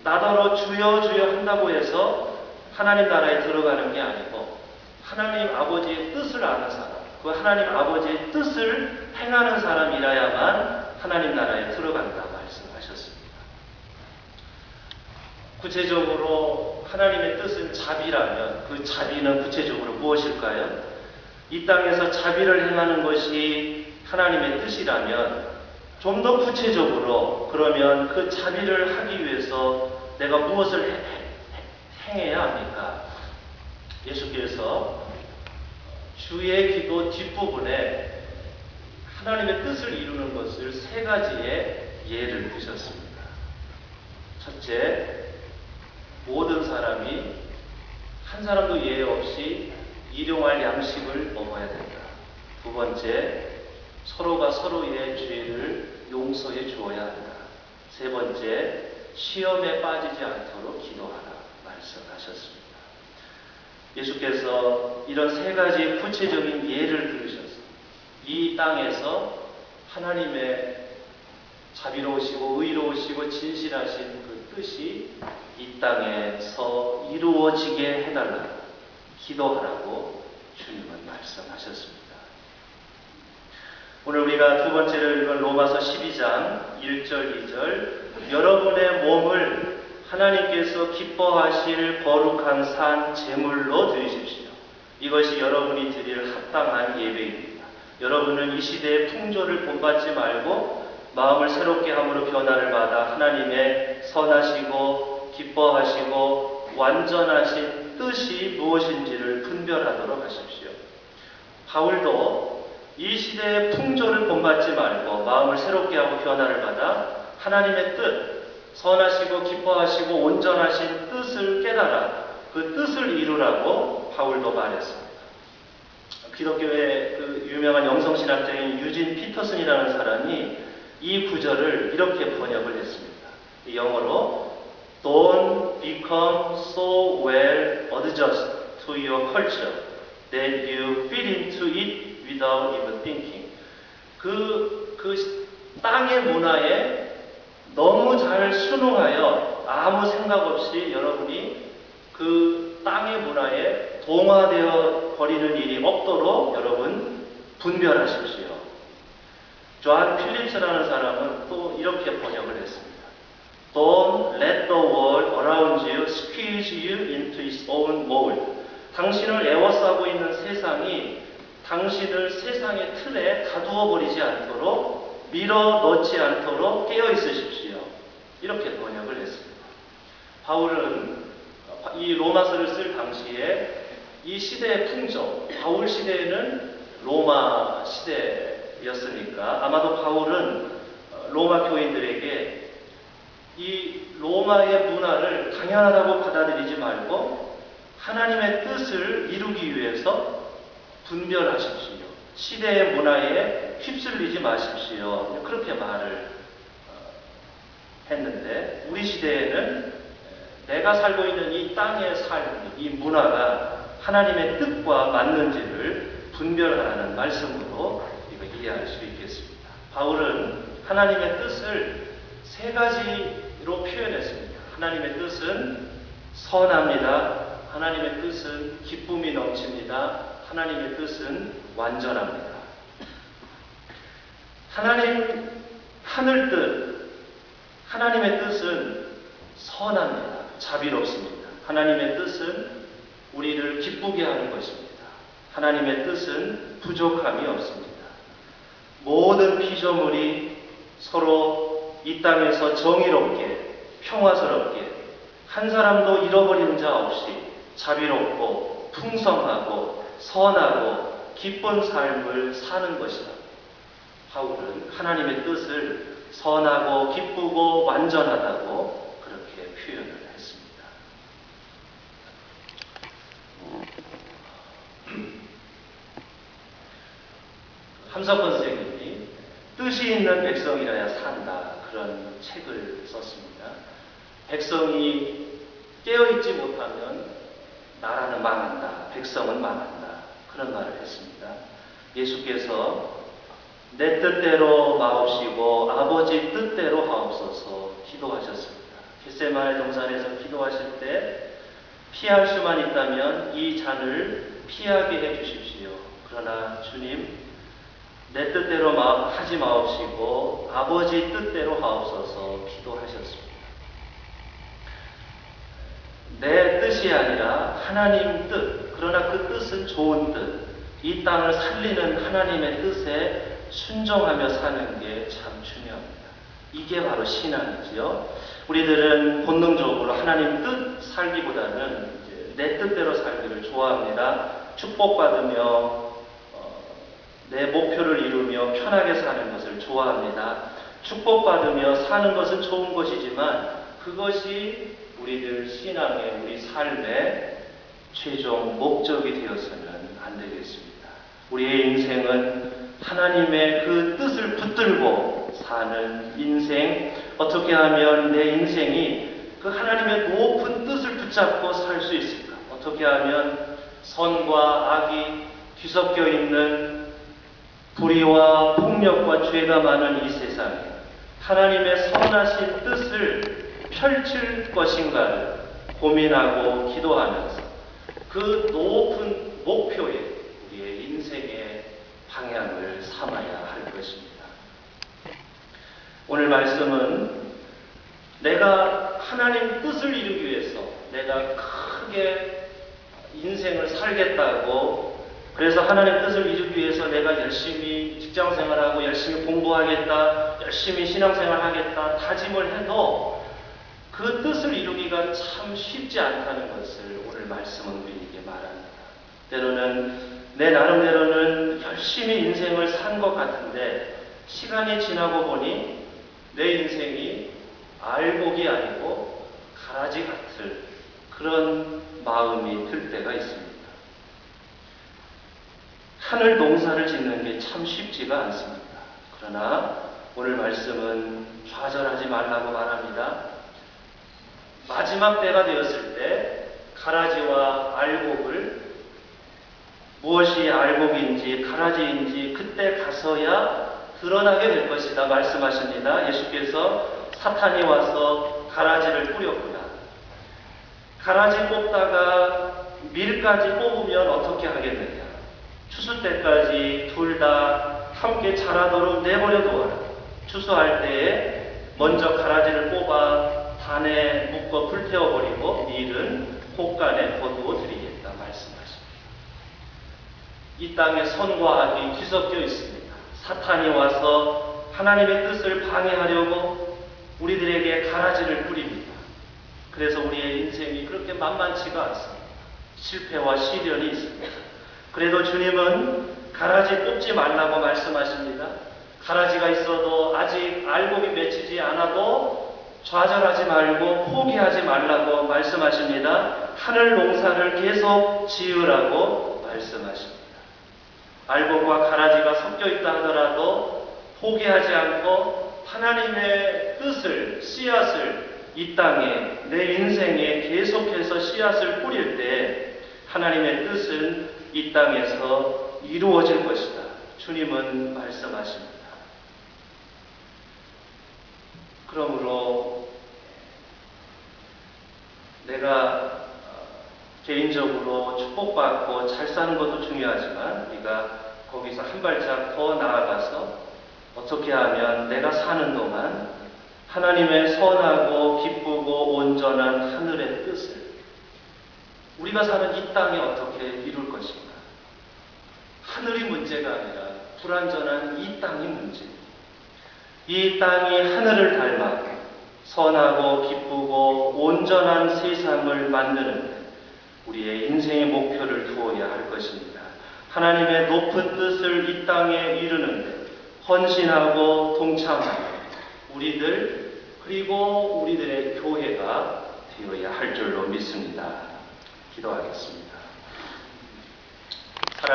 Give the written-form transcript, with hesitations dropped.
나더러 주여 주여 한다고 해서 하나님 나라에 들어가는 게 아니고 하나님 아버지의 뜻을 아는 사람, 그 하나님 아버지의 뜻을 행하는 사람이라야만 하나님 나라에 들어간다 말씀하셨습니다. 구체적으로 하나님의 뜻은 자비라면 그 자비는 구체적으로 무엇일까요? 이 땅에서 자비를 행하는 것이 하나님의 뜻이라면 좀 더 구체적으로 그러면 그 자비를 하기 위해서 내가 무엇을 행해야 합니까? 예수께서 주의 기도 뒷부분에 하나님의 뜻을 이루는 것을 세 가지의 예를 드셨습니다. 첫째, 모든 사람이 한 사람도 예외 없이 일용할 양식을 먹어야 된다. 두 번째, 서로가 서로의 죄를 용서해 주어야 한다. 세 번째, 시험에 빠지지 않도록 기도하라 말씀하셨습니다. 예수께서 이런 세 가지 구체적인 예를 들으셔서 이 땅에서 하나님의 자비로우시고 의로우시고 진실하신 그 뜻이 이 땅에서 이루어지게 해달라 기도하라고 주님은 말씀하셨습니다. 오늘 우리가 두 번째로 읽은 로마서 12장 1절 2절 여러분의 몸을 하나님께서 기뻐하실 거룩한 산 제물로 드리십시오. 이것이 여러분이 드릴 합당한 예배입니다. 여러분은 이 시대의 풍조를 본받지 말고 마음을 새롭게 함으로 변화를 받아 하나님의 선하시고 기뻐하시고 완전하신 뜻이 무엇인지를 분별하도록 하십시오. 바울도 이 시대의 풍조를 본받지 말고 마음을 새롭게 하고 변화를 받아 하나님의 뜻, 선하시고 기뻐하시고 온전하신 뜻을 깨달아 그 뜻을 이루라고 바울도 말했습니다. 기독교의 그 유명한 영성신학자인 유진 피터슨이라는 사람이 이 구절을 이렇게 번역을 했습니다. 영어로 Don't become so well adjusted to your culture that you fit into it without even thinking. 그 땅의 문화에 너무 잘 순응하여 아무 생각 없이 여러분이 그 땅의 문화에 동화되어 버리는 일이 없도록 여러분 분별하십시오. 존 필립스라는 사람은 또 이렇게 번역을 했습니다. Don't let the world around you squeeze you into its own mold. 당신을 에워싸고 있는 세상이 당신을 세상의 틀에 가두어 버리지 않도록 밀어 넣지 않도록 깨어 있으십시오. 이렇게 번역을 했습니다. 바울은 이 로마서를 쓸 당시에 이 시대의 풍조, 바울 시대에는 로마 시대였으니까 아마도 바울은 로마 교인들에게 이 로마의 문화를 당연하다고 받아들이지 말고 하나님의 뜻을 이루기 위해서 분별하십시오. 시대의 문화에 휩쓸리지 마십시오. 그렇게 말을 했는데 우리 시대에는 내가 살고 있는 이 땅의 삶, 이 문화가 하나님의 뜻과 맞는지를 분별하라는 말씀으로 이거 이해할 수 있겠습니다. 바울은 하나님의 뜻을 세 가지로 표현했습니다. 하나님의 뜻은 선합니다. 하나님의 뜻은 기쁨이 넘칩니다. 하나님의 뜻은 완전합니다. 하늘 뜻, 하나님의 뜻은 선합니다. 자비롭습니다. 하나님의 뜻은 우리를 기쁘게 하는 것입니다. 하나님의 뜻은 부족함이 없습니다. 모든 피조물이 서로 이 땅에서 정의롭게, 평화스럽게, 한 사람도 잃어버리는 자 없이 자비롭고 풍성하고 선하고 기쁜 삶을 사는 것이다. 바울은 하나님의 뜻을 선하고 기쁘고 완전하다고 그렇게 표현을 했습니다. 함석헌 선생님이 뜻이 있는 백성이라야 산다 그런 책을 썼습니다. 백성이 깨어있지 못하면 나라는 망한다, 백성은 망한다 그런 말을 했습니다. 예수께서 내 뜻대로 마옵시고 아버지 뜻대로 하옵소서 기도하셨습니다. 겟세마네 동산에서 기도하실 때 피할 수만 있다면 이 잔을 피하게 해 주십시오. 그러나 주님, 내 뜻대로 하지 마옵시고 아버지 뜻대로 하옵소서 기도하셨습니다. 내 뜻이 아니라 하나님 뜻, 그러나 그 뜻은 좋은 뜻, 이 땅을 살리는 하나님의 뜻에 순종하며 사는 게 참 중요합니다. 이게 바로 신앙이지요. 우리들은 본능적으로 하나님 뜻 살기보다는 내 뜻대로 살기를 좋아합니다. 축복받으며 내 목표를 이루며 편하게 사는 것을 좋아합니다. 축복받으며 사는 것은 좋은 것이지만 그것이 우리들 신앙의 우리 삶의 최종 목적이 되어서는 안 되겠습니다. 우리의 인생은 하나님의 그 뜻을 붙들고 사는 인생, 어떻게 하면 내 인생이 그 하나님의 높은 뜻을 붙잡고 살 수 있을까? 어떻게 하면 선과 악이 뒤섞여 있는 불의와 폭력과 죄가 많은 이 세상에 하나님의 선하신 뜻을 펼칠 것인가를 고민하고 기도하면서 그 높은 목표에 우리의 인생의 방향을 삼아야 할 것입니다. 오늘 말씀은 내가 하나님 뜻을 이루기 위해서 내가 크게 인생을 살겠다고, 그래서 하나님 뜻을 이루기 위해서 내가 열심히 직장생활하고 열심히 공부하겠다, 열심히 신앙생활하겠다 다짐을 해도 그 뜻을 이루기가 참 쉽지 않다는 것을 오늘 말씀은 우리에게 말합니다. 때로는 내 나름대로는 열심히 인생을 산 것 같은데 시간이 지나고 보니 내 인생이 알곡이 아니고 가라지 같을 그런 마음이 들 때가 있습니다. 하늘 농사를 짓는 게 참 쉽지가 않습니다. 그러나 오늘 말씀은 좌절하지 말라고 말합니다. 마지막 때가 되었을 때 가라지와 알곡을, 무엇이 알곡인지 가라지인지 그때 가서야 드러나게 될 것이다 말씀하십니다. 예수께서 사탄이 와서 가라지를 뿌렸구나. 가라지 뽑다가 밀까지 뽑으면 어떻게 하겠느냐. 추수 때까지 둘 다 함께 자라도록 내버려 두어라. 추수할 때에 먼저 가라지를 뽑아 단에 묶어 불태워버리고 밀은 곡간에 거두어 드리겠다 말씀하십니다. 이 땅에 선과 악이 뒤섞여 있습니다. 사탄이 와서 하나님의 뜻을 방해하려고 우리들에게 가라지를 뿌립니다. 그래서 우리의 인생이 그렇게 만만치가 않습니다. 실패와 시련이 있습니다. 그래도 주님은 가라지 뽑지 말라고 말씀하십니다. 가라지가 있어도 아직 알곡이 맺히지 않아도 좌절하지 말고 포기하지 말라고 말씀하십니다. 하늘 농사를 계속 지으라고 말씀하십니다. 알곡과 가라지가 섞여 있다 하더라도 포기하지 않고 하나님의 뜻을, 씨앗을 이 땅에, 내 인생에 계속해서 씨앗을 뿌릴 때 하나님의 뜻은 이 땅에서 이루어질 것이다. 주님은 말씀하십니다. 그러므로 내가 개인적으로 축복받고 잘 사는 것도 중요하지만 우리가 거기서 한 발짝 더 나아가서 어떻게 하면 내가 사는 동안 하나님의 선하고 기쁘고 온전한 하늘의 뜻을 우리가 사는 이 땅에 어떻게 이룰 것인가. 하늘이 문제가 아니라 불완전한 이 땅이 문제입니다. 이 땅이 하늘을 닮아 선하고 기쁘고 온전한 세상을 만드는 우리의 인생의 목표를 두어야 할 것입니다. 하나님의 높은 뜻을 이 땅에 이루는데 헌신하고 동참하는 우리들, 그리고 우리들의 교회가 되어야 할 줄로 믿습니다. 기도하겠습니다.